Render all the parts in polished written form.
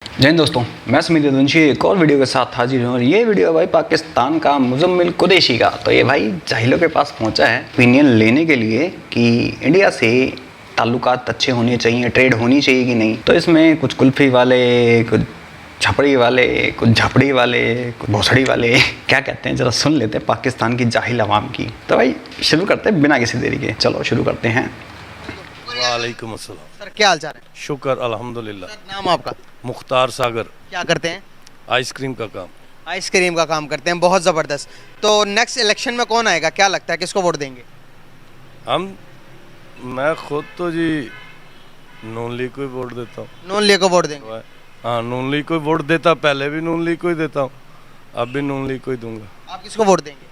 जय हिंद दोस्तों, मैं सुमित यदुवंशी एक और वीडियो के साथ हाजिर हूँ और ये वीडियो भाई पाकिस्तान का मुजम्मिल कुरैशी का। तो ये भाई जाहिलों के पास पहुँचा है ओपिनियन लेने के लिए कि इंडिया से ताल्लुकात अच्छे होने चाहिए, ट्रेड होनी चाहिए कि नहीं। तो इसमें कुछ कुल्फ़ी वाले, कुछ छपड़ी वाले, कुछ झापड़ी वाले, कुछ भोसड़ी वाले क्या कहते हैं जरा सुन लेते हैं पाकिस्तान की जाहिल आवाम की। तो भाई शुरू करते हैं बिना किसी देरी के, चलो शुरू करते हैं। वालेकुम अस्सलाम। सर क्या हाल चाल है? शुक्र अल्हम्दुलिल्लाह। सर नाम आपका? मुख्तार सागर। क्या करते हैं? आइसक्रीम का काम। आइसक्रीम का काम करते हैं, बहुत ज़बरदस्त। तो नेक्स्ट इलेक्शन में कौन आएगा, क्या लगता है किसको वोट देंगे? मैं खुद तो जी नून लीग को ही वोट देता हूँ। नून लीग को वोट देंगे? हाँ, नून लीग को ही वोट देता, पहले भी नून लीग को ही देता हूँ, अब भी नून लीग को ही दूंगा। आप किसको वोट देंगे?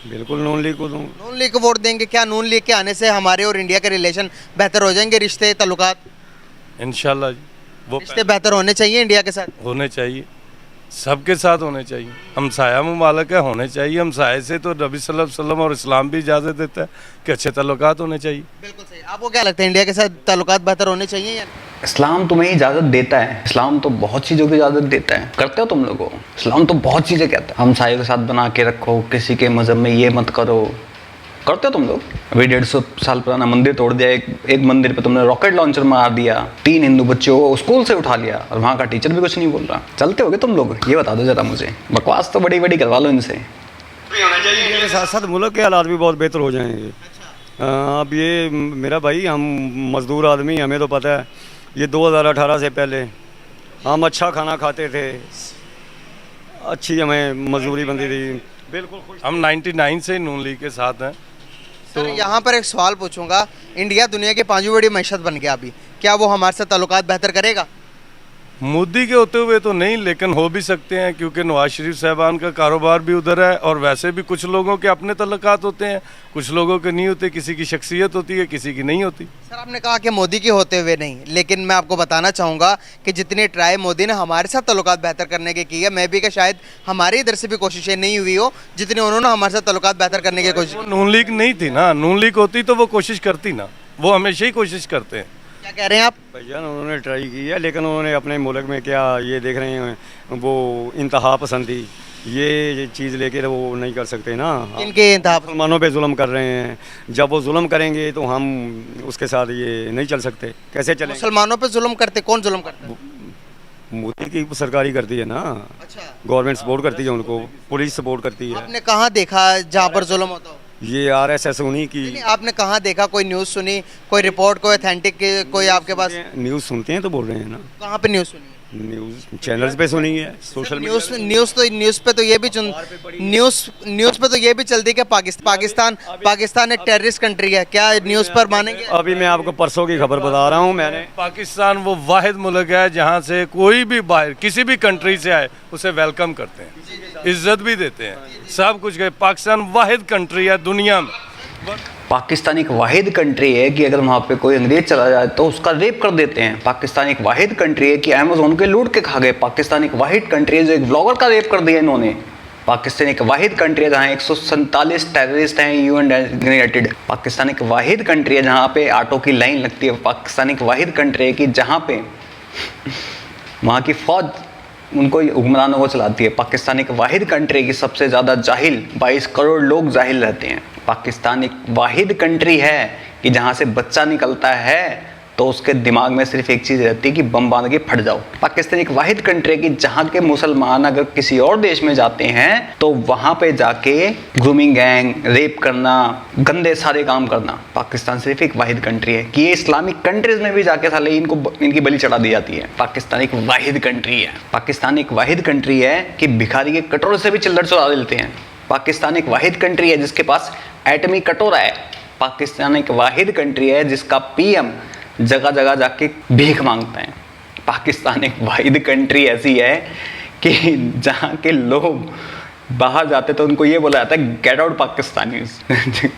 बिल्कुल नून लीग को दूंगा। नून लीग को वोट देंगे। क्या नून लीग के आने से हमारे और इंडिया के रिलेशन बेहतर हो जाएंगे, रिश्ते ताल्लुकात इंशाल्लाह जी, वो रिश्ते बेहतर होने चाहिए इंडिया के साथ? होने चाहिए, सबके साथ होने चाहिए। हमसाया मुमालिक है, होने चाहिए। हमसाये से तो नबी सल्लल्लाहु अलैहि वसल्लम और इस्लाम भी इजाज़त देता है कि अच्छे ताल्लुकात होने चाहिए। बिल्कुल सही। आपको क्या लगता है इंडिया के साथ ताल्लुकात बेहतर होने चाहिए या? इस्लाम तुम्हें इजाज़त देता है, इस्लाम तो बहुत चीज़ों की इजाज़त देता है। करते हो तुम लोगों? इस्लाम तो बहुत चीज़ें कहता है, हमसायों के साथ बना के रखो, किसी के मज़हब में ये मत करो। करते हो तुम लोग? अभी 150 साल पुराना मंदिर तोड़ दिया, एक मंदिर पे तुमने रॉकेट लॉन्चर मार दिया, 3 हिंदू बच्चों को स्कूल से उठा लिया और वहाँ का टीचर भी कुछ नहीं बोल रहा। चलते होगे तुम लोग? ये बता दो जरा मुझे। बकवास तो बड़ी बड़ी करवा लो इनसे। इंडिया के साथ साथ मुल्क के हालात भी बहुत बेहतर हो जाएंगे। अब ये मेरा भाई, हम मज़दूर आदमी, हमें तो पता है ये 2018 से पहले हम अच्छा खाना खाते थे, अच्छी हमें मजदूरी बनती थी, बिल्कुल खुश। हम 99 से नून लीग के साथ हैं। तो यहाँ पर एक सवाल पूछूंगा, इंडिया दुनिया की 5वीं बड़ी मैशत बन गया अभी, क्या वो हमारे साथ ताल्लुकात बेहतर करेगा? मोदी के होते हुए तो नहीं, लेकिन हो भी सकते हैं क्योंकि नवाज शरीफ साहबान का कारोबार भी उधर है और वैसे भी कुछ लोगों के अपने तल्लुकात होते हैं, कुछ लोगों के नहीं होते, किसी की शख्सियत होती है, किसी की नहीं होती। सर आपने कहा कि मोदी के होते हुए नहीं, लेकिन मैं आपको बताना चाहूँगा कि जितनी ट्राई मोदी ने हमारे साथ ताल्लुकात बेहतर करने की है, मैं भी कि शायद हमारी इधर से भी कोशिशें नहीं हुई हो जितनी उन्होंने हमारे साथ ताल्लुकात बेहतर करने की कोशिश की। नून लीग नहीं थी ना, नून लीग होती तो वो कोशिश करती ना, वो हमेशा ही कोशिश करते हैं। क्या कह रहे हैं आप? भैया उन्होंने ट्राई की है, लेकिन उन्होंने अपने मुल्क में क्या ये देख रहे हैं वो इंतहा पसंदी, ये चीज़ लेकर वो नहीं कर सकते ना। इनके इंतहा मुसलमानों पे जुल्म कर रहे हैं, जब वो जुल्म करेंगे तो हम उसके साथ ये नहीं चल सकते। कैसे चलें? मुसलमानों पे जुल्म करते? कौन जुल्म करता है? मोदी की सरकारी करती है ना, अच्छा, गवर्नमेंट सपोर्ट करती है उनको, पुलिस सपोर्ट करती है। आपने कहाँ देखा जहाँ पर जुल्म होता हो? ये RSS उन्हीं की। नहीं, आपने कहाँ देखा? कोई न्यूज़ सुनी, कोई रिपोर्ट, कोई ऑथेंटिक, कोई आपके पास? न्यूज़ सुनते हैं तो बोल रहे हैं ना, कहाँ पे न्यूज़ सुनी? न्यूज़ चैनल्स पे सुनी है, सोशल न्यूज़ न्यूज़ पे तो ये भी न्यूज़ पे तो ये भी चलती है कि पाकिस्तान एक टेररिस्ट कंट्री है। क्या न्यूज़ पर मानेंगे? अभी मैं आपको परसों की खबर बता रहा हूँ मैंने। पाकिस्तान वो वाहिद मुल्क है जहाँ से कोई भी बाहर किसी भी कंट्री से आए उसे वेलकम करते हैं, इज्जत भी देते हैं, सब कुछ। पाकिस्तान वाहिद कंट्री है दुनिया में। पाकिस्तान एक वाहिद कंट्री है कि अगर वहाँ पे कोई अंग्रेज चला जाए तो उसका रेप कर देते हैं। पाकिस्तान एक वाहिद कंट्री है कि अमेज़न के लूट के खा गए। पाकिस्तान एक वाहिद कंट्री है जो एक ब्लॉगर का रेप कर दिया इन्होंने। पाकिस्तान एक वाहिद कंट्री है जहाँ 147 टेररिस्ट हैं UN डेजिग्नेटेड। पाकिस्तान एक वाहिद कंट्री है जहाँ पे ऑटो की लाइन लगती है। पाकिस्तान एक वाहिद कंट्री है कि जहाँ पे वहाँ की फौज उनको हुक्मरानों को चलाती है। पाकिस्तान एक वाहिद कंट्री है कि सबसे ज़्यादा जाहिल 22 करोड़ लोग जाहिल रहते हैं। पाकिस्तान एक वाहिद कंट्री है कि जहाँ से बच्चा निकलता है तो उसके दिमाग में सिर्फ एक चीज़ रहती है कि बम बांध के फट जाओ। पाकिस्तान एक वाहिद कंट्री है कि जहाँ के मुसलमान अगर किसी और देश में जाते हैं तो वहाँ पे जाके ग्रूमिंग गैंग, रेप करना, गंदे सारे काम करना। पाकिस्तान सिर्फ एक वाहिद कंट्री है कि ये इस्लामिक कंट्रीज में भी जाके साले इनकी बलि चढ़ा दी जाती है। पाकिस्तान एक वाहिद कंट्री है। पाकिस्तान एक वाहिद कंट्री है कि भिखारी के कटोरे से भी चिल्लड़ चुरा लेते हैं। पाकिस्तान एक वाहिद कंट्री है जिसके पास एटमी कटोरा है। पाकिस्तान एक वाहिद कंट्री है जिसका PM जगह जगह जाके भीख मांगते हैं। पाकिस्तान एक वाहिद कंट्री ऐसी है कि जहाँ के लोग बाहर जाते तो उनको ये बोला जाता है गेट आउट पाकिस्तानीज।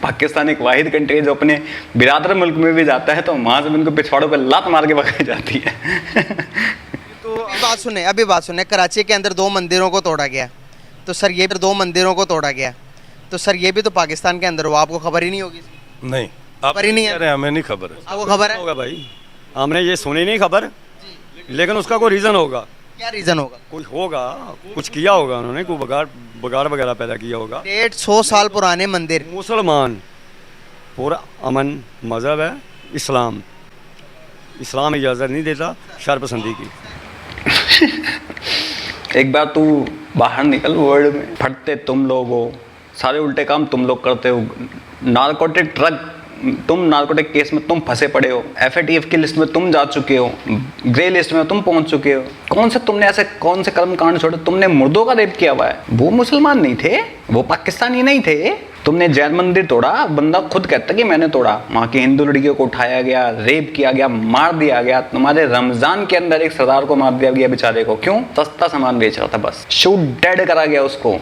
पाकिस्तान एक वाहिद कंट्री है जो अपने बिरादर मुल्क में भी जाता है तो वहाँ से उनको पिछवाड़ों पर लात मार के भगाई जाती है। तो अभी बात सुने, कराची के अंदर 2 मंदिरों को तोड़ा गया, तो सर ये 2 मंदिरों को तोड़ा गया, तो सर ये भी तो पाकिस्तान के अंदर हुआ, आपको खबर ही नहीं होगी? नहीं, आप खबर ही नहीं है? अरे हमें नहीं खबर है। आपको खबर है? होगा भाई, हमने ये सुनी नहीं खबर, लेकिन उसका कोई रीज़न होगा। क्या रीजन होगा? कोई होगा, कुछ किया होगा उन्होंने, कोई बगाड़ वगैरह पैदा किया होगा। 150 साल पुराने मंदिर। मुसलमान पूरा अमन मज़हब है, इस्लाम इजाज़त नहीं देता शरपसंदी की। एक बार तू बाहर निकल वर्ल्ड में, फटते तुम लोग हो, सारे उल्टे काम तुम लोग करते हो, नारकोटिक ड्रग तुम, नारकोटिक केस में तुम फंसे पड़े हो, एफएटीएफ की लिस्ट में तुम जा चुके हो, ग्रे लिस्ट में तुम पहुंच चुके हो। कौन से कर्म कांड छोड़े? तुमने मुर्दों का रेप किया हुआ है, वो मुसलमान नहीं थे, वो पाकिस्तानी नहीं थे। तुमने जैन मंदिर तोड़ा, बंदा खुद कहता कि मैंने तोड़ा। वहाँ की हिंदू लड़कियों को उठाया गया, रेप किया गया, मार दिया गया। तुम्हारे रमजान के अंदर एक सरदार को मार दिया गया बेचारे को, क्यों? सस्ता सामान बेच रहा था, बस शूट डेड करा गया उसको।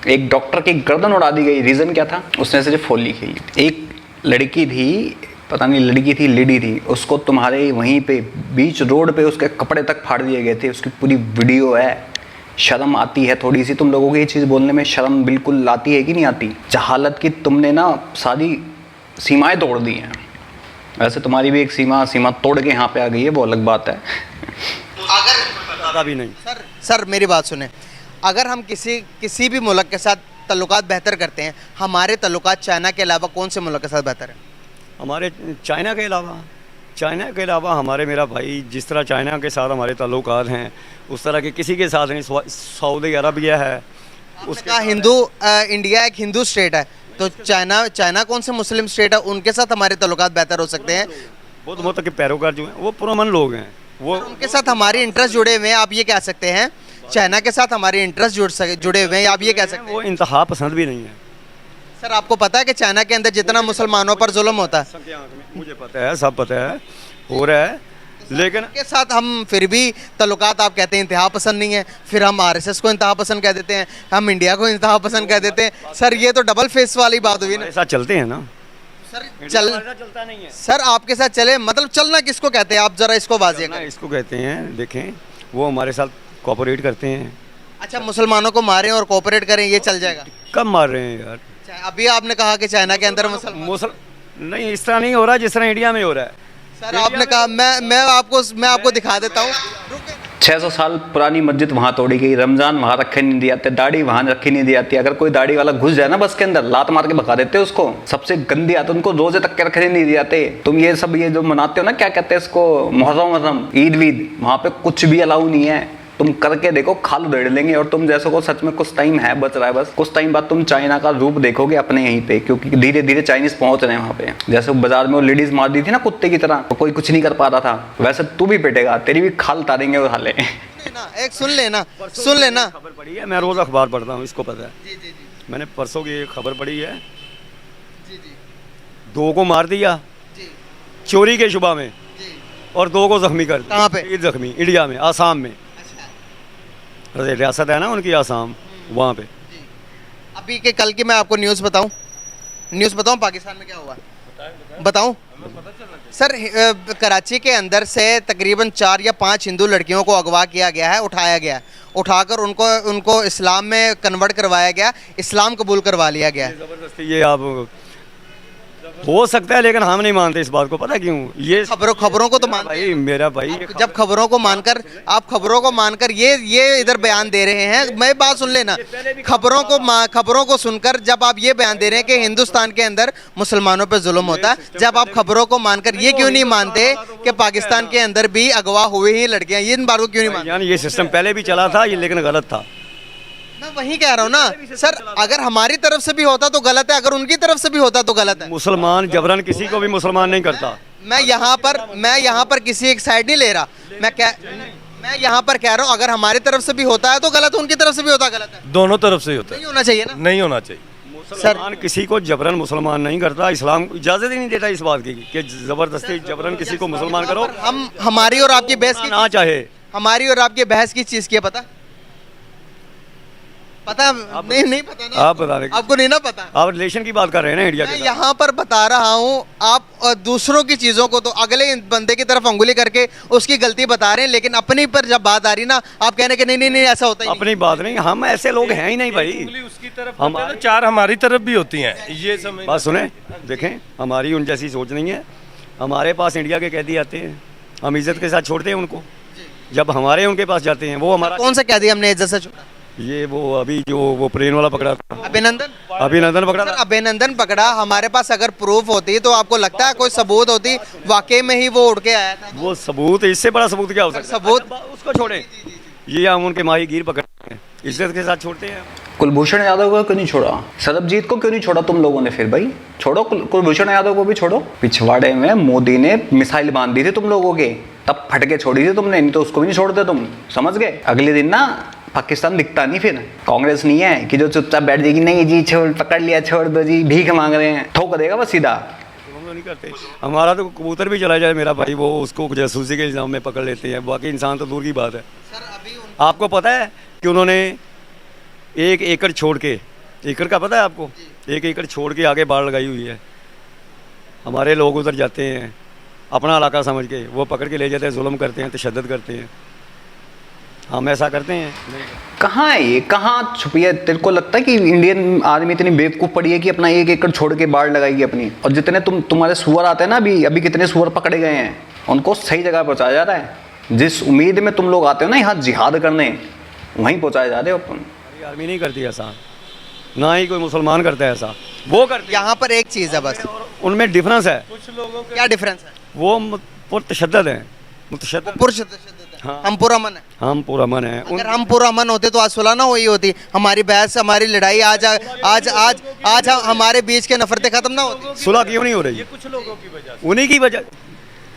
एक डॉक्टर की गर्दन उड़ा दी गई, रीजन क्या था? उसने सिर्फ होली खेली। एक लड़की थी, पता नहीं लड़की थी लेडी थी, उसको तुम्हारे वहीं पे बीच रोड पे उसके कपड़े तक फाड़ दिए गए थे, उसकी पूरी वीडियो है। शर्म आती है थोड़ी सी तुम लोगों को? ये चीज़ बोलने में शर्म बिल्कुल आती है कि नहीं आती? जहालत की तुमने ना सारी सीमाएं तोड़ दी हैं। वैसे तुम्हारी भी एक सीमा तोड़ के यहाँ पे आ गई है, वो अलग बात है। अगर भी नहीं सर मेरी बात सुने, अगर हम किसी भी मुल्क के साथ तल्लुकात बेहतर करते हैं, हमारे तल्लुकात चाइना के अलावा कौन से मुल्क के साथ बेहतर है? हमारे चाइना के अलावा हमारे, मेरा भाई, जिस तरह चाइना के साथ हमारे ताल्लुकात हैं उस तरह के किसी के साथ नहीं। सऊदी अरबिया है, उसका इंडिया एक हिंदू स्टेट है, तो चाइना कौन से मुस्लिम स्टेट है, उनके साथ हमारे तल्लुकात बेहतर हो सकते हैं? बहुत बहुत के पैरोकार जो हैं वो पुरअमन लोग हैं, वो उनके साथ हमारे इंटरेस्ट जुड़े हुए हैं, आप ये कह सकते हैं। चाइना के साथ हमारे इंटरेस्ट जुड़े हुए हैं, आप ये कह सकते हैं। वो इंतहा पसंद भी नहीं है। सर आपको पता है कि चाइना के अंदर जितना मुसलमानों पर जुल्म होता है, मुझे पता है, सब पता है, हो रहा है, लेकिन के साथ हम फिर भी तल्लुकात, आप कहते हैं इंतहा पसंद नहीं है, फिर हम आरएसएस को इंतहा पसंद कह देते हैं, हम इंडिया को इंतहा पसंद कह देते हैं। सर ये तो डबल फेस वाली बात हुई ना। ऐसा चलते हैं ना सर चलता नहीं है। सर आपके साथ चले, मतलब चलना किसको कहते हैं? आप जरा इसको वाज़ेह करें। इसको कहते हैं, देखें, वो हमारे साथ कोऑपरेट करते हैं। अच्छा, मुसलमानों को मारें और कोऑपरेट करें, ये चल जाएगा? कब मार रहे हैं यार? अभी आपने कहा कि चाइना के अंदर मुसलमान नहीं, इस तरह नहीं हो रहा जिस तरह इंडिया में हो रहा है। सर आपने कहा, मैं आपको दिखा देता हूँ। 600 साल पुरानी मस्जिद वहाँ तोड़ी गई, रमजान वहाँ रखे नहीं दिए जाते, दाढ़ी वहाँ रखी नहीं दी जाती। अगर कोई दाढ़ी वाला घुस जाए ना बस के अंदर, लात मार के भगा देते उसको। सबसे गंदी आते, उनको रोजे तक के रखने नहीं दिए जाते। तुम ये सब ये जो मनाते हो ना, क्या कहते हैं इसको, मुहर्रम, ईद वीद, वहाँ पे कुछ भी अलाउ नहीं है। तुम करके देखो, खाल उधेड़ लेंगे। और तुम जैसे को सच में कुछ टाइम है बच रहा है, बस कुछ टाइम बाद तुम चाइना का रूप देखोगे अपने यहीं पे, क्योंकि धीरे धीरे चाइनीज पहुंच रहे हैं वहाँ पे। जैसे बाजार में वो लेडीज मार दी थी ना कुत्ते की तरह, तो कोई कुछ नहीं कर पा रहा था, वैसे तू भी पिटेगा, तेरी भी खाल उतारेंगे वो हाले। एक सुन लेना खबर पड़ी है, मैं रोज अखबार पढ़ता हूँ, इसको पता है। मैंने परसों की एक खबर पढ़ी है, 2 को मार दिया चोरी के शुबा में और 2 को जख्मी कर दिया। कहाँ पे? जख्मी इंडिया में, आसाम में। रियासत है ना उनकी आसाम, वहाँ पे। अभी के कल की मैं आपको न्यूज़ बताऊं पाकिस्तान में क्या हुआ? बताऊं सर, कराची के अंदर से तकरीबन 4 या 5 हिंदू लड़कियों को अगवा किया गया है, उठाया गया, उठाकर उनको इस्लाम में कन्वर्ट करवाया गया, इस्लाम कबूल करवा लिया गया। ज़बरदस्ती ये आप हो सकता है, लेकिन हम नहीं मानते इस बात को। पता क्यों? ये खबरों को तो भाई, मेरा भाई, जब खबरों को मानकर ये इधर बयान दे रहे हैं, मैं बात सुन लेना, खबरों को सुनकर जब आप ये बयान दे रहे हैं कि हिंदुस्तान के अंदर मुसलमानों पे जुल्म होता है, जब आप खबरों को मानकर ये क्यों नहीं मानते कि पाकिस्तान के अंदर भी अगवा हुए ही लड़कियां, ये इन बातों को क्यों नहीं मानते? ये सिस्टम पहले भी चला था, ये लेकिन गलत था। मैं वही कह रहा हूँ ना सर, अगर हमारी तरफ से भी होता तो गलत है, अगर उनकी तरफ से भी होता तो गलत है। मुसलमान जबरन किसी को भी मुसलमान नहीं करता। मैं यहाँ पर किसी एक साइड नहीं ले रहा, मैं यहाँ पर कह रहा हूँ, अगर हमारी तरफ से भी होता है तो गलत है, उनकी तरफ से भी होता गलत है। दोनों तरफ से ही होता है, नहीं होना चाहिए ना? नहीं होना चाहिए। मुसलमान किसी को जबरन मुसलमान नहीं करता, इस्लाम इजाजत ही नहीं देता इस बात की कि जबरदस्ती जबरन किसी को मुसलमान करो। हम हमारी और आपकी बहस की ना चाहे, हमारी और आपकी बहस किस चीज़ की है पता नहीं पता ना? आप बता रहे, आपको नहीं ना पता? आप रिलेशन की बात कर रहे हैं ना इंडिया मैं के। यहाँ पर बता रहा हूँ, आप दूसरों की चीज़ों को तो अगले बंदे की तरफ अंगुली करके उसकी गलती बता रहे हैं, लेकिन अपनी पर जब बात आ रही ना, आप कहने के नहीं ऐसा होता ही अपनी बात नहीं, हम ऐसे लोग हैं ही नहीं भाई। उसकी तरफ हम 4 हमारी तरफ भी होती हैं, ये समझ। बात सुने, देखें, हमारी उन जैसी सोच नहीं है। हमारे पास इंडिया के कैदी आते हैं, हम इज्जत के साथ छोड़ते हैं उनको। जब हमारे उनके पास जाते हैं वो हमारा कौन सा कैदी हमने इज्जत से छोड़ा? ये वो अभी जो वो प्लेन वाला पकड़ा था, अभिनंदन पकड़ा सर, था। अभिनंदन पकड़ा। हमारे पास अगर प्रूफ होती तो आपको लगता है कोई सबूत होती वाकई में ही वो उड़ के आया था? वो सबूत, इससे बड़ा सबूत क्या हो सकता है? सबूत उसको छोड़े, ये हम उनके माही गिर पकड़ते हैं, इज्जत के साथ छोड़ते हैं। कुलभूषण यादव को क्यों नहीं छोड़ा? सरबजीत को क्यों नहीं छोड़ा तुम लोगों ने? फिर भाई छोड़ो, कुलभूषण यादव को भी छोड़ो। पिछवाड़े में मोदी ने मिसाइल बांध दी थी तुम लोगों के, तब फट के छोड़ी थी तुमने, नहीं तो उसको भी नहीं छोड़ते तुम, समझ गए? अगले दिन ना पाकिस्तान दिखता नहीं, फिर कांग्रेस नहीं है कि जो चुपचाप बैठ जाएगी, नहीं जी छोड़, पकड़ लिया, छोड़ दो जी, भीख मांग रहे हैं, ठोक देगा बस सीधा। हम तो नहीं करते। हमारा तो कबूतर भी चला जाए मेरा भाई, वो उसको जासूसी के इल्ज़ाम में पकड़ लेते हैं, बाकी इंसान तो दूर की बात है। आपको पता है कि उन्होंने 1 एकड़ छोड़ के, एकड़ का पता है आपको? 1 एकड़ छोड़ के आगे बाड़ लगाई हुई है। हमारे लोग उधर जाते हैं अपना इलाका समझ के, वो पकड़ के ले जाते हैं, जुल्म करते हैं, तशद्दुद करते हैं। हम ऐसा करते हैं? कहाँ है ये, कहाँ छुपी है? तेरे को लगता है कि इंडियन आर्मी इतनी बेवकूफ़ पड़ी है कि अपना 1 एकड़ छोड़ के बाढ़ लगाएगी अपनी? और जितने तुम्हारे सुअर आते हैं ना, अभी कितने सुअर पकड़े गए हैं, उनको सही जगह पहुँचाया जा रहा है। जिस उम्मीद में तुम लोग आते हो ना यहाँ जिहाद करने, वहीं पहुँचाए जा रहे हो अपन। हमारी आर्मी नहीं करती ऐसा, ना ही कोई मुसलमान करता है ऐसा, वो करते यहाँ पर एक चीज़ है बस, उनमें डिफरेंस है। क्या डिफरेंस है? वो पुरतशद्दद है, मुतशद्दद। पुरुष हाँ। हम पुरअमन है। हम पूरा मन है। अगर हम पुरअमन होते तो आज सुलह ना हुई होती, हमारी बहस, हमारी लड़ाई आज आज आज आज हमारे बीच के नफरतें खत्म ना होती। सुलह क्यों नहीं हो रही? कुछ लोगों की वजह, उन्हीं की वजह,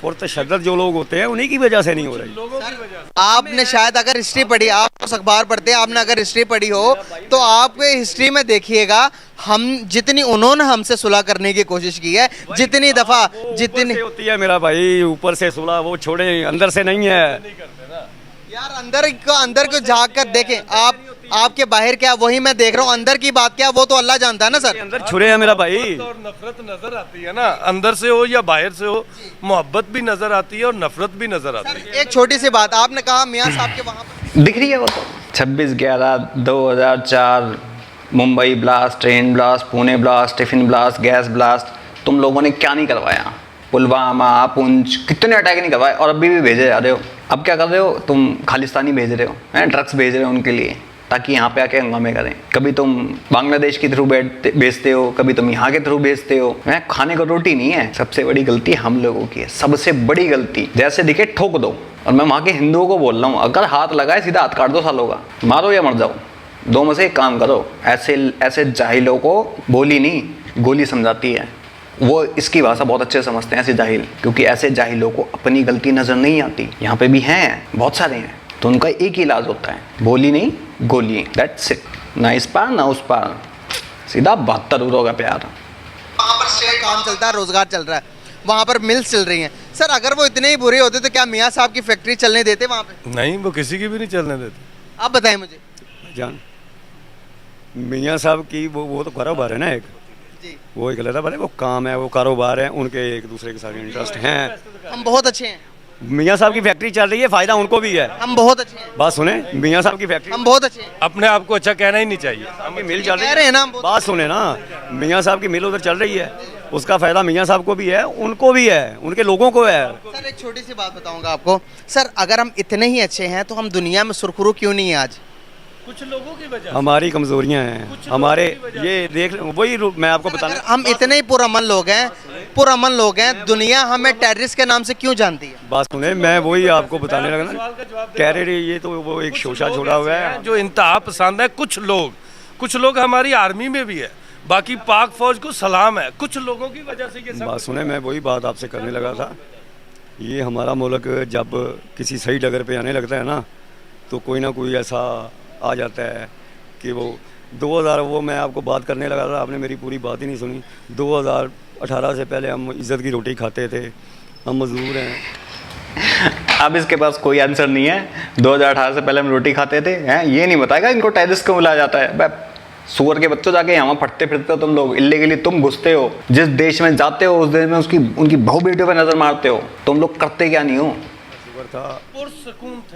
पुरतशद्दद जो लोग होते हैं उन्हीं की वजह से नहीं हो रही। आपने शायद अगर हिस्ट्री पढ़ी, आप उस अखबार पढ़ते हैं, आपने अगर हिस्ट्री पढ़ी हो तो आपके हिस्ट्री में देखिएगा, हम जितनी उन्होंने हमसे सुलह करने की कोशिश की है, जितनी दफा, जितनी होती है मेरा भाई, ऊपर से सुलह वो छोड़े, अंदर से नहीं है यार। अंदर को झांक कर देखें आप, आपके बाहर क्या, वही मैं देख रहा हूँ, अंदर की बात क्या वो तो अल्लाह जानता है ना सर। अंदर छुरे हैं मेरा भाई। और नफरत नजर आती है ना, अंदर से हो या बाहर से हो, मोहब्बत भी नजर आती है और नफरत भी नजर आती है। एक छोटी सी बात, आपने कहा मियाँ साहब के वहाँ पर दिख रही है वो तो 26/11/2004 Mumbai blast, train blast, Pune blast, tiffin blast, gas blast, तुम लोगों ने क्या नहीं करवाया? पुलवामा, पुंछ, कितने अटैक नहीं करवाए, और अभी भी भेजे जा रहे हो। अब क्या कर रहे हो तुम? खालिस्तानी भेज रहे हो, हैं, ड्रग्स भेज रहे हो उनके लिए, ताकि यहाँ पे आके हंगामे करें। कभी तुम बांग्लादेश के थ्रू भेजते हो, कभी तुम यहाँ के थ्रू भेजते हो, हैं, खाने को रोटी नहीं है। सबसे बड़ी गलती हम लोगों की है, सबसे बड़ी गलती। जैसे दिखे ठोक दो। और मैं वहाँ के हिंदुओं को बोल रहा हूँ, अगर हाथ लगाए सीधा हाथ काट दो सालों का, मारो या मर जाओ, दो में से एक काम करो। ऐसे जाहिलों को बोली नहीं गोली समझाती है, वो इसकी भाषा बहुत अच्छे समझते हैं ऐसे जाहिल, क्योंकि ऐसे जाहिलों को अपनी गलती नज़र नहीं आती। यहाँ पे भी हैं, बहुत सारे हैं, तो उनका एक ही इलाज होता है, बोली नहीं गोली, दैट्स इट। ना इस पार ना उस पार, सीधा 72 का प्यार। वहाँ पर स्टेट काम चलता है, रोजगार चल रहा है, वहाँ पर मिल्स चल रही हैं। सर अगर वो इतने ही बुरे होते तो क्या मियाँ साहब की फैक्ट्री चलने देते वहाँ पे? नहीं, वो किसी की भी नहीं चलने देते। आप बताएं मुझे। जान मियाँ साहब की वो तो कारोबार है ना एक, जी वो एक अलग है, वो काम है, वो कारोबार है, उनके एक दूसरे के साथ इंटरेस्ट हैं। हम बहुत अच्छे हैं, मियाँ साहब की फैक्ट्री चल रही है, फायदा उनको भी है। हम बहुत अच्छे हैं, बात सुने, मियाँ साहब की फैक्ट्री, हम बहुत अच्छे हैं। अपने आप को अच्छा कहना ही नहीं चाहिए। की मिल चल कह रहे हैं ना हम बहुत- बात सुने ना, मियाँ साहब की मिल उधर चल रही है, उसका फायदा मियाँ साहब को भी है, उनको भी है, उनके लोगों को है। सर एक छोटी सी बात बताऊंगा आपको, सर अगर हम इतने ही अच्छे हैं तो हम दुनिया में सुरखरू क्यों नहीं है आज? कुछ लोगों की वजह हमारी कमजोरियां हैं, हमारे ये देख, वही मैं आपको बताना, अगर हम इतने ही पुरअमन लोग हैं, दुनिया हमें टेररिस्ट के नाम से क्यों जानती है? बात सुने, मैं वही आपको बताने लगा ना, कह रहे ये तो वो एक शोशा छोड़ा हुआ है जो इंतहा पसंद है। कुछ लोग हमारी आर्मी में भी है, बाकी पाक फौज को सलाम है। कुछ लोगों की वजह से ये सब। बात सुने, मैं वही बात आपसे करने लगा था, ये हमारा मुल्क जब किसी सही डगर पे आने लगता है ना, तो कोई ना कोई ऐसा आ जाता है कि वो 2000, वो मैं आपको बात करने लगा था, आपने मेरी पूरी बात ही नहीं सुनी। 2018 से पहले हम इज़्ज़त की रोटी खाते थे, हम मजदूर हैं। अब इसके पास कोई आंसर नहीं है। 2018 से पहले हम रोटी खाते थे, हैं, ये नहीं बताएगा इनको टेररिस्ट क्यों बुलाया जाता है। सुअर के बच्चों जाके यहाँ फटते फिरते हो तुम लोग, इल्लीगली तुम घुसते हो, जिस देश में जाते हो उस देश में उनकी बहू बेटियों पर नजर मारते हो। तुम लोग करते क्या नहीं हो?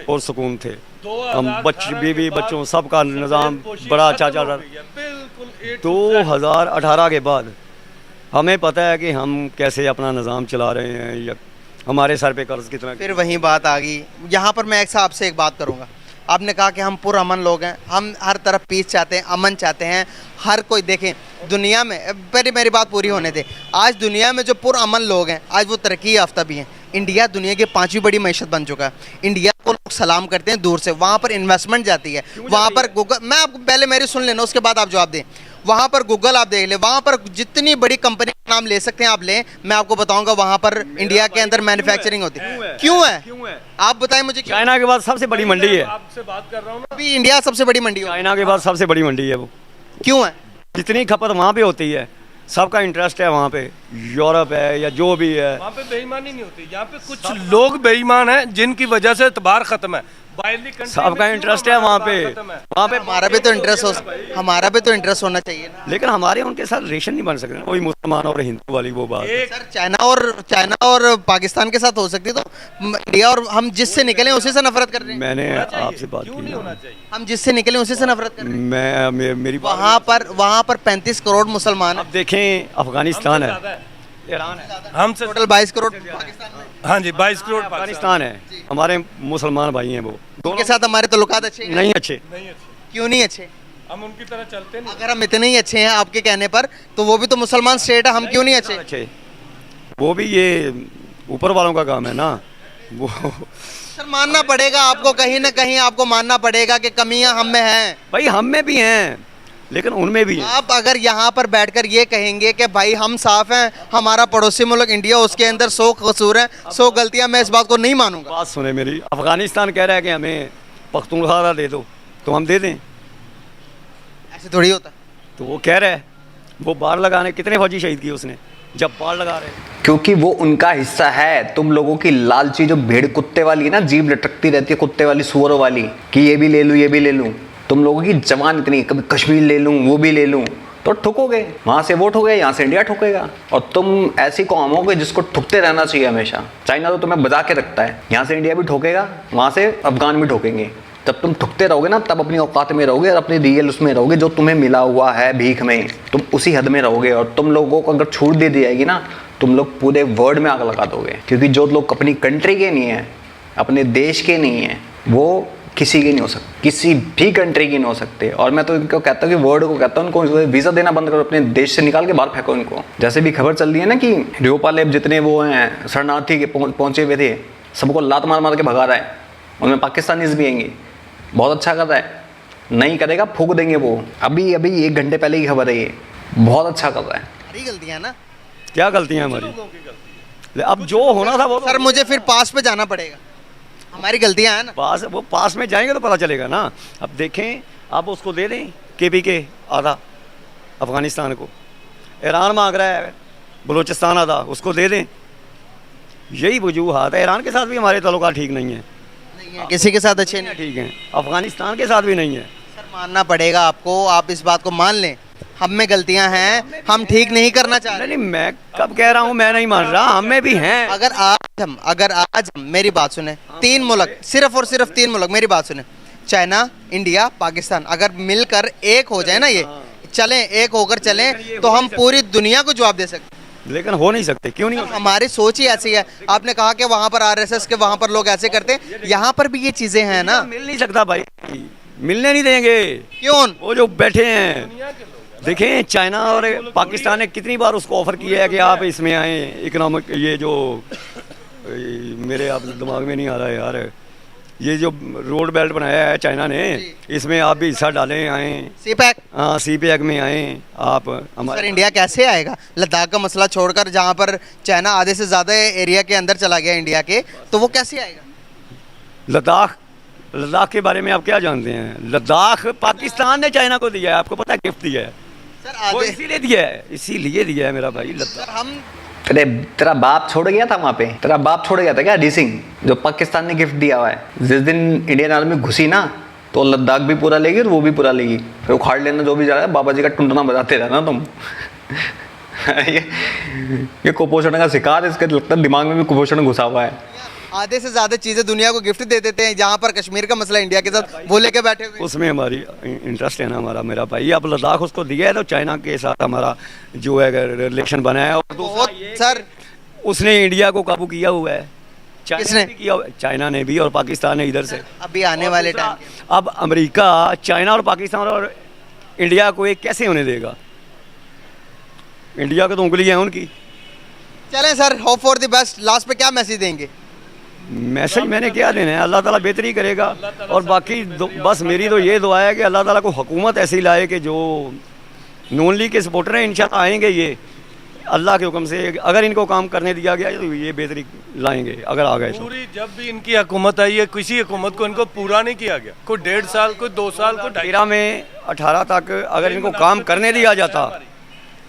और सुकून थे हम, बीवी बच्चों सबका निज़ाम बड़ा अच्छा चल रहा। 2018 के बाद हमें पता है कि हम कैसे अपना निज़ाम चला रहे हैं, या हमारे सर पे कर्ज कितना। फिर वही बात आ गई, यहाँ पर मैं आपसे एक बात करूँगा। आपने कहा कि हम पुरअमन लोग हैं, हम हर तरफ पीस चाहते हैं, अमन चाहते हैं। हर कोई देखें दुनिया में, पहले मेरी बात पूरी होने दे, आज दुनिया में जो पुरअमन लोग हैं आज वो तरक्की याफ्ता भी हैं। इंडिया दुनिया की 5वीं बड़ी मैशत बन चुका है। इंडिया को लोग सलाम करते हैं दूर से, वहाँ पर इन्वेस्टमेंट जाती है, वहाँ पर गूगल, मैं आपको पहले मेरी सुन लेना उसके बाद आप जवाब दें। वहाँ पर गूगल आप देख ले, वहाँ पर जितनी बड़ी कंपनी का नाम ले सकते हैं आप लें, मैं आपको बताऊंगा वहाँ पर इंडिया के अंदर मैन्युफैक्चरिंग होती है। क्यों है आप बताएं मुझे। चाइना के बाद सबसे बड़ी मंडी है। आपसे बात कर रहा हूँ ना, अभी इंडिया सबसे बड़ी मंडी हो, चाइना के बाद सबसे बड़ी मंडी है वो। क्यों है? जितनी खपत वहाँ पे होती है, सबका इंटरेस्ट है वहाँ पे। यूरोप है या जो भी है, वहाँ पे बेईमानी नहीं होती। यहाँ पे कुछ लोग बेईमान हैं जिनकी वजह से एतबार खत्म है। बाहरली कंट्री सबका में इंटरेस्ट क्यों है वहाँ पे। एतबार खत्म है? वहाँ पे हमारा भी तो इंटरेस्ट होना चाहिए ना। लेकिन हमारे उनके साथ रिलेशन नहीं बन सकते, वही मुसलमान और हिंदू वाली वो बात। एक सर चाइना और पाकिस्तान के साथ हो सकती है, तो इंडिया और हम जिससे निकले उसी से नफरत कर रहे हैं। मैंने आपसे बात क्यों की नहीं होना ना। चाहिए? हम जिससे निकले उसी से नफरत कर रहे हैं। मेरी बात- वहाँ पर 35 करोड़ मुसलमान अब हैं, देखें अफगानिस्तान है, ज़्यादा है। ईरान है, हमसे टोटल 22 करोड़ पाकिस्तान में। हाँ जी 22 करोड़ पाकिस्तान अफगानिस्तान है। हमारे मुसलमान भाई हैं वो उनके दोनों साथ हमारे ताल्लुकात अच्छे हैं? नहीं अच्छे। नहीं अच्छे, क्यों नहीं अच्छे? हम उनकी तरह चलते नहीं। अगर हम इतने ही अच्छे हैं आपके कहने पर, तो वो भी तो मुसलमान स्टेट है, हम क्यों नहीं अच्छे? अच्छे वो भी ये ऊपर वालों का काम है ना वो। सर मानना पड़ेगा आपको, कहीं ना कहीं आपको मानना पड़ेगा कि कमियां हम में हैं। भाई हम में भी हैं लेकिन उनमें भी हैं। आप अगर यहाँ पर बैठकर ये कहेंगे कि भाई हम साफ हैं, हमारा पड़ोसी मुल्क इंडिया उसके अंदर 100 कसूर हैं, 100 गलतियां, मैं इस बात को नहीं मानूंगा। बात सुने मेरी, अफगानिस्तान कह रहा है कि हमें पख्तूनख्वा दे दो, तो हम दे दें। ऐसे थोड़ी होता। तो वो कह रहा है, वो बाढ़ लगाने कितने फौजी शहीद किए उसने, जब बाढ़ लगा रहे हैं। क्योंकि वो उनका हिस्सा है। तुम लोगों की लालची जो भेड़ कुत्ते वाली है ना, जीभ लटकती रहती है कुत्ते वाली, सुअरों वाली, कि ये भी ले लूँ ये भी ले लूँ। तुम लोगों की जवान इतनी, कभी कश्मीर ले लूँ वो भी ले लूँ, तो ठुकोगे। वहाँ से वो ठुके, यहाँ से इंडिया ठुकेगा। और तुम ऐसी कौम हो कि जिसको ठुकते रहना चाहिए हमेशा। चाइना तो तुम्हें बजा के रखता है, यहाँ से इंडिया भी ठोकेगा, वहाँ से अफगान भी ठोकेंगे। जब तुम ठुकते रहोगे ना, तब अपनी औकात में रहोगे और अपनी रियल उसमें रहोगे, जो तुम्हें मिला हुआ है भीख में, तुम उसी हद में रहोगे। और तुम लोगों को अगर छूट दे दी जाएगी ना, तुम लोग पूरे वर्ल्ड में आग लगा दोगे। क्योंकि जो लोग अपनी कंट्री के नहीं हैं, अपने देश के नहीं हैं, वो किसी के नहीं हो सकते, किसी भी कंट्री की नहीं हो सकते। और मैं तो इनको कहता हूँ कि वर्ल्ड को कहता हूँ, उनको वीज़ा देना बंद करो, अपने देश से निकाल के बाहर फेंको इनको। जैसे भी खबर चल रही है ना कि ड्योपालेब जितने वो हैं शरणार्थी के पहुँचे हुए थे, सबको लात मार मार के भगा रहा है। उनमें पाकिस्तानीज भी आएंगे, बहुत अच्छा कर रहा है। नहीं करेगा फूक देंगे वो। अभी 1 घंटे पहले की खबर है ये, बहुत अच्छा कर रहा है। हमारी गलतियां ना। क्या गलतियाँ हमारी? अब जो होना था वो सर मुझे फिर पास पे जाना पड़ेगा, हमारी गलतियां हैं ना। पास में जाएंगे तो पता चलेगा ना। अब देखें, आप उसको दे दें KPK आधा, अफगानिस्तान को। ईरान मांग रहा है बलूचिस्तान आधा, उसको दे दें। यही वजूहात है। ईरान के साथ भी हमारे ताल्लुकात ठीक नहीं है, किसी के साथ अच्छे नहीं। ठीक हैं। अफगानिस्तान के साथ भी नहीं है। सर मानना पड़ेगा आपको, आप इस बात को मान लें, हम में गलतियां हैं, हम ठीक नहीं करना चाह रहे। नहीं, मैं कब कह रहा हूँ मैं नहीं मान रहा, हम में भी हैं। अगर आज हम मेरी बात सुने, 3 मुल्क, सिर्फ और सिर्फ 3 मुल्क, मेरी बात सुने, चाइना, इंडिया, पाकिस्तान, अगर मिलकर एक हो जाए ना, ये चलें, एक होकर चलें, तो हम पूरी दुनिया को जवाब दे सकते हैं। लेकिन हो नहीं सकते। क्यों नहीं हो सकते? हमारी सोच ही ऐसी है। आपने कहा कि वहाँ पर RSS के वहाँ पर लोग ऐसे करते हैं, यहाँ पर भी ये चीजें हैं ना। मिल नहीं सकता भाई, मिलने नहीं देंगे। क्यों? वो जो बैठे हैं, देखें चाइना और पाकिस्तान ने कितनी बार उसको ऑफर किया है कि आप इसमें आए, इकोनॉमिक, ये जो मेरे आप दिमाग में नहीं आ रहा है यार, ये जो रोड बेल्ट बनाया है चाइना ने, इसमें आप भी हिस्सा डालें, आए CPEC। हाँ CPEC में आए आप। सर हमारे इंडिया कैसे आएगा? लद्दाख का मसला छोड़कर, जहाँ पर चाइना आधे से ज़्यादा एरिया के अंदर चला गया इंडिया के, तो वो कैसे आएगा? लद्दाख के बारे में आप क्या जानते हैं? लद्दाख पाकिस्तान ने चाइना को दिया है, आपको पता है, गिफ्ट दिया है। सर वो आधे, इसीलिए दिया है मेरा भाई लद्दाख। सर हम तेरा बाप छोड़ गया था वहाँ पे, तेरा बाप छोड़ गया था क्या डी सिंह, जो पाकिस्तान ने गिफ्ट दिया हुआ है। जिस दिन इंडियन आर्मी घुसी ना, तो लद्दाख भी पूरा लेगी और वो भी पूरा लेगी। फिर उखाड़ लेना जो भी जा रहा है, बाबा जी का टुंटना बजाते रहना तुम। ये कुपोषण का शिकार, इसके लगता है दिमाग में भी कुपोषण घुसा हुआ है। आधे से ज़्यादा चीज़ें दुनिया को गिफ्ट दे देते हैं, जहाँ पर कश्मीर का मसला इंडिया के साथ वो लेके बैठे हुए। उसमें हमारी इंटरेस्ट है ना हमारा, मेरा भाई। अब लद्दाख उसको दिया है तो चाइना के साथ हमारा जो है रिलेशन बना है। और बहुत सर, उसने इंडिया को काबू किया हुआ है। किसने? भी किया, चाइना ने भी और पाकिस्तान ने इधर से। अभी आने वाले टाइम अब अमेरिका चाइना और पाकिस्तान और इंडिया को एक कैसे होने देगा? इंडिया को तो उंगली है उनकी। चलें sir, hope for the best. Last पे क्या मैसेज देंगे? मैसेज मैंने क्या देना है, अल्लाह ताला बेहतरी करेगा। और बाकी बस मेरी तो ये दुआ है कि अल्लाह ताला को हुकूमत ऐसी लाए कि जो नून लीग के सपोर्टर हैं इंशाल्लाह आएंगे, ये अल्लाह के हुक्म से अगर इनको काम करने दिया गया तो ये बेहतरी लाएंगे अगर आ गए तो। पूरी जब भी इनकी हुकूमत आई है, किसी हुकूमत को इनको पूरा नहीं किया गया। कोई 1.5 साल, कोई 2 साल, कोई 2.5 13 में 18 तक अगर इनको काम करने दिया जाता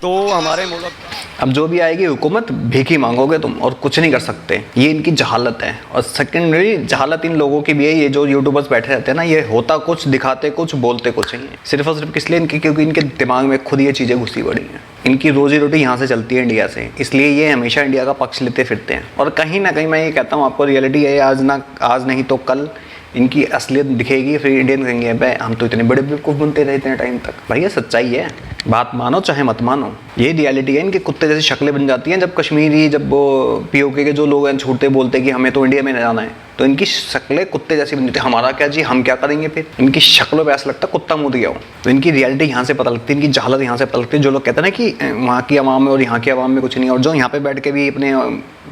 तो हमारे मुल्क। अब जो भी आएगी हुकूमत, भीख ही मांगोगे तुम और कुछ नहीं कर सकते। ये इनकी जहालत है। और सेकेंडरी जहालत इन लोगों की भी है, ये जो यूट्यूबर्स बैठे रहते हैं ना, ये होता कुछ, दिखाते कुछ, बोलते कुछ नहीं है। सिर्फ और सिर्फ किस लिए? इनकी, क्योंकि इनके दिमाग में खुद ये चीज़ें घुसी पड़ी हैं। इनकी रोजी रोटी यहाँ से चलती है, इंडिया से, इसलिए ये हमेशा इंडिया का पक्ष लेते फिरते हैं। और कहीं ना कहीं मैं ये कहता हूँ आपको, रियलिटी है, आज नहीं तो कल इनकी असलियत दिखेगी। फिर इंडियन कहेंगे भाई हम तो इतने बड़े बेवकूफ़ बनते रहे इतने टाइम तक। भाई ये सच्चाई है, बात मानो चाहे मत मानो, ये रियलिटी है। इनके कुत्ते जैसी शक्लें बन जाती हैं जब कश्मीरी, जब वो पीओके के जो लोग हैं छूटते बोलते कि हमें तो इंडिया में न जाना है, तो इनकी शक्लें कुत्ते जैसी बन जाती है। हमारा क्या जी, हम क्या करेंगे? फिर इनकी शक्लों पर ऐसा लगता है कुत्ता मुँह दिया हो। तो इनकी रियलिटी यहाँ से पता लगती है, इनकी जहालत यहाँ से पता लगती है। जो लोग कहते हैं ना कि वहाँ की आवाम में और यहाँ की आवाम में कुछ नहीं, और जो यहाँ पे बैठ के भी अपने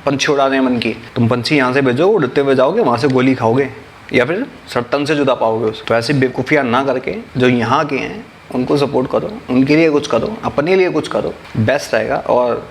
पंछी उड़ा रहे हैं मन की, तुम पंछी यहाँ से भेजो, उड़ते हुए जाओगे, वहाँ से गोली खाओगे या फिर सर्तन से जुदा पाओगे उसको। तो ऐसी बेवकूफ़ियाँ ना करके जो यहाँ के हैं उनको सपोर्ट करो, उनके लिए कुछ करो, अपने लिए कुछ करो, बेस्ट रहेगा। और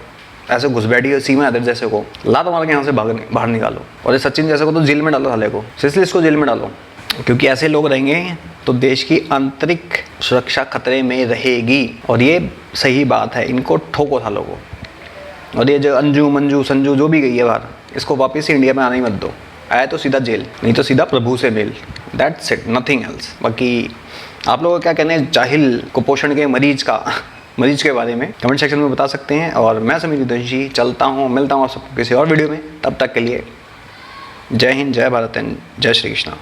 ऐसे घुसबैठी सीमा हैदर जैसे को लात मार के यहाँ से बाहर निकालो, और ये सचिन जैसे को तो जेल में डालो साले को, इसलिए इसको जेल में डालो। क्योंकि ऐसे लोग रहेंगे तो देश की आंतरिक सुरक्षा खतरे में रहेगी। और ये सही बात है, इनको ठोको सालों को। और ये जो अंजू मंजू संजू जो भी गई है बाहर, इसको वापस इंडिया में आने ही मत दो। आया तो सीधा जेल, नहीं तो सीधा प्रभु से मेल। That's it, nothing else. बाकी आप लोगों का क्या कहना है जाहिल कुपोषण के मरीज के बारे में कमेंट सेक्शन में बता सकते हैं। और मैं समीर दोषी चलता हूँ, मिलता हूँ आप सबको किसी और वीडियो में। तब तक के लिए जय हिंद, जय भारत एंड जय श्री कृष्णा।